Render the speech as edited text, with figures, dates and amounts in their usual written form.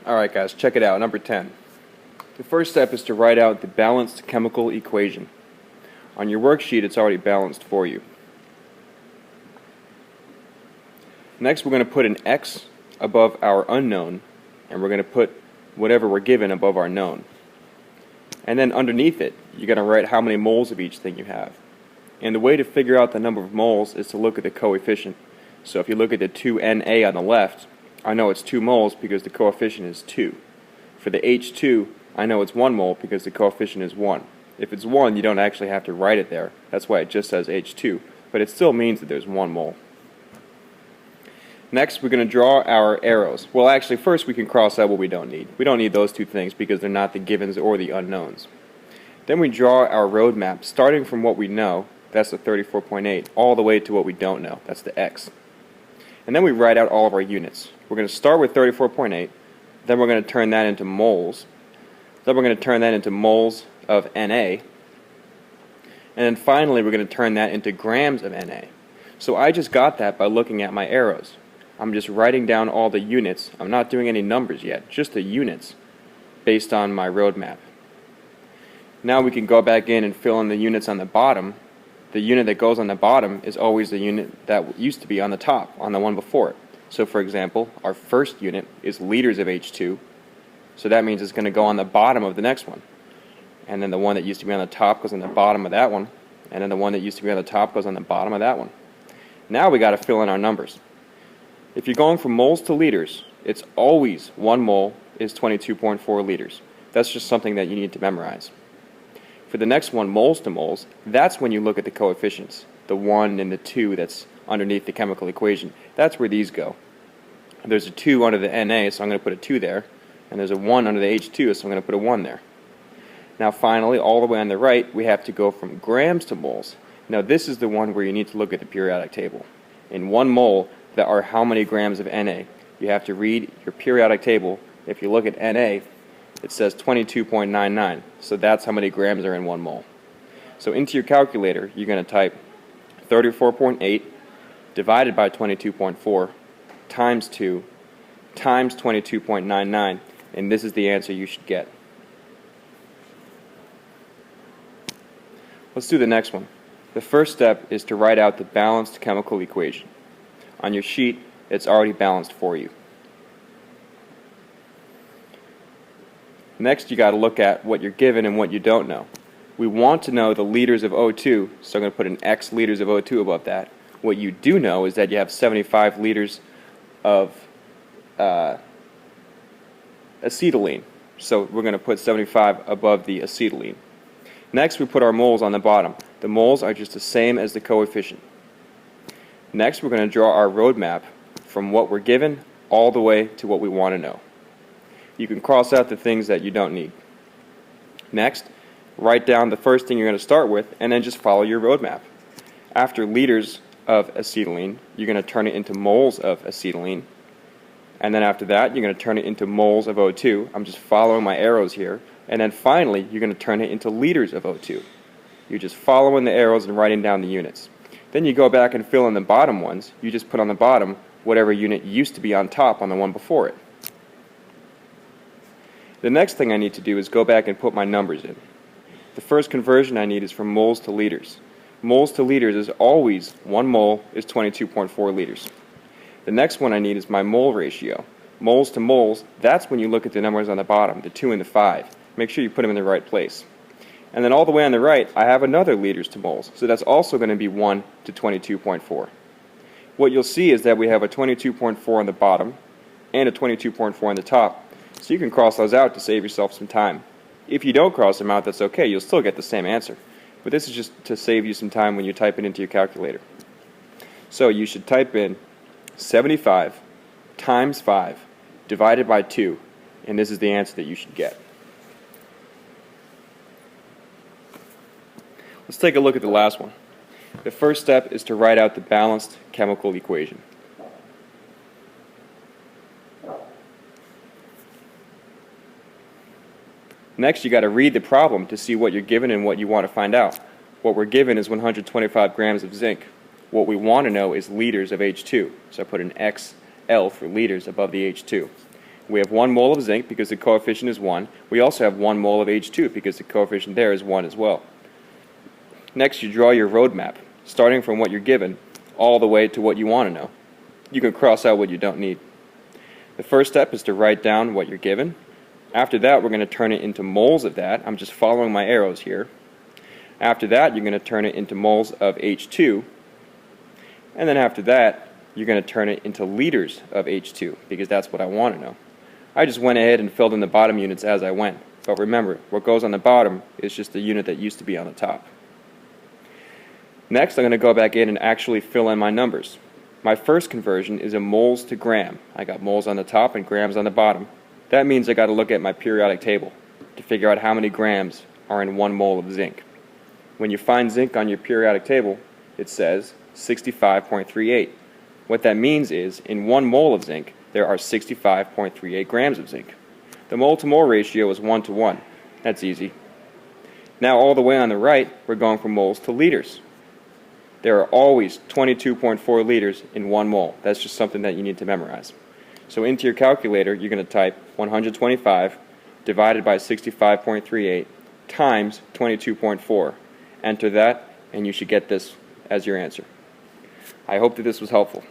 Alright guys, check it out. Number 10. The first step is to write out the balanced chemical equation. On your worksheet it's already balanced for you. Next we're going to put an X above our unknown, and we're going to put whatever we're given above our known. And then underneath it, you're going to write how many moles of each thing you have. And the way to figure out the number of moles is to look at the coefficient. So if you look at the 2Na on the left, I know it's 2 moles because the coefficient is 2. For the H2, I know it's 1 mole because the coefficient is 1. If it's 1, you don't actually have to write it there. That's why it just says H2. But it still means that there's 1 mole. Next, we're going to draw our arrows. Well, actually, first we can cross out what we don't need. We don't need those two things because they're not the givens or the unknowns. Then we draw our roadmap, starting from what we know, that's the 34.8, all the way to what we don't know, that's the X. And then we write out all of our units. We're going to start with 34.8, then we're going to turn that into moles, then we're going to turn that into moles of Na, and then finally we're going to turn that into grams of Na. So I just got that by looking at my arrows. I'm just writing down all the units. I'm not doing any numbers yet, just the units based on my roadmap. Now we can go back in and fill in the units on the bottom. The unit that goes on the bottom is always the unit that used to be on the top, on the one before it. So for example, our first unit is liters of H2, so that means it's going to go on the bottom of the next one. And then the one that used to be on the top goes on the bottom of that one, and then the one that used to be on the top goes on the bottom of that one. Now we got to fill in our numbers. If you're going from moles to liters, it's always 1 mole is 22.4 liters. That's just something that you need to memorize. For the next one, moles to moles, that's when you look at the coefficients. The 1 and the 2 that's underneath the chemical equation. That's where these go. There's a 2 under the Na, so I'm going to put a 2 there. And there's a 1 under the H2, so I'm going to put a 1 there. Now finally, all the way on the right, we have to go from grams to moles. Now this is the one where you need to look at the periodic table. In 1 mole, there are how many grams of Na. You have to read your periodic table. If you look at Na, it says 22.99. So that's how many grams are in 1 mole. So into your calculator, you're going to type 34.8 divided by 22.4 times 2 times 22.99, and this is the answer you should get. Let's do the next one. The first step is to write out the balanced chemical equation. On your sheet, it's already balanced for you. Next, you got to look at what you're given and what you don't know. We want to know the liters of O2, so I'm going to put an X liters of O2 above that. What you do know is that you have 75 liters of acetylene, so we're going to put 75 above the acetylene. Next, we put our moles on the bottom. The moles are just the same as the coefficient. Next, we're going to draw our roadmap from what we're given all the way to what we want to know. You can cross out the things that you don't need. Next, write down the first thing you're going to start with and then just follow your roadmap. After liters of acetylene, you're going to turn it into moles of acetylene. And then after that, you're going to turn it into moles of O2. I'm just following my arrows here. And then finally, you're going to turn it into liters of O2. You're just following the arrows and writing down the units. Then you go back and fill in the bottom ones. You just put on the bottom whatever unit used to be on top on the one before it. The next thing I need to do is go back and put my numbers in. The first conversion I need is from moles to liters. Moles to liters is always 1 mole is 22.4 liters. The next one I need is my mole ratio. Moles to moles, that's when you look at the numbers on the bottom, the 2 and the 5. Make sure you put them in the right place. And then all the way on the right, I have another liters to moles, so that's also going to be 1 to 22.4. What you'll see is that we have a 22.4 on the bottom and a 22.4 on the top, so you can cross those out to save yourself some time. If you don't cross them out, that's okay, you'll still get the same answer. But this is just to save you some time when you type it into your calculator. So you should type in 75 times 5 divided by 2, and this is the answer that you should get. Let's take a look at the last one. The first step is to write out the balanced chemical equation. Next, you got to read the problem to see what you're given and what you want to find out. What we're given is 125 grams of zinc. What we want to know is liters of H2. So I put an XL for liters above the H2. We have 1 mole of zinc because the coefficient is 1. We also have 1 mole of H2 because the coefficient there is 1 as well. Next, you draw your roadmap, starting from what you're given all the way to what you want to know. You can cross out what you don't need. The first step is to write down what you're given. After that, we're going to turn it into moles of that. I'm just following my arrows here. After that, you're going to turn it into moles of H2. And then after that, you're going to turn it into liters of H2, because that's what I want to know. I just went ahead and filled in the bottom units as I went. But remember, what goes on the bottom is just the unit that used to be on the top. Next, I'm going to go back in and actually fill in my numbers. My first conversion is a moles to gram. I got moles on the top and grams on the bottom. That means I got to look at my periodic table to figure out how many grams are in 1 mole of zinc. When you find zinc on your periodic table, it says 65.38. What that means is, in 1 mole of zinc, there are 65.38 grams of zinc. The mole-to-mole ratio is 1 to 1. That's easy. Now all the way on the right, we're going from moles to liters. There are always 22.4 liters in 1 mole. That's just something that you need to memorize. So into your calculator, you're going to type 125 divided by 65.38 times 22.4. Enter that, and you should get this as your answer. I hope that this was helpful.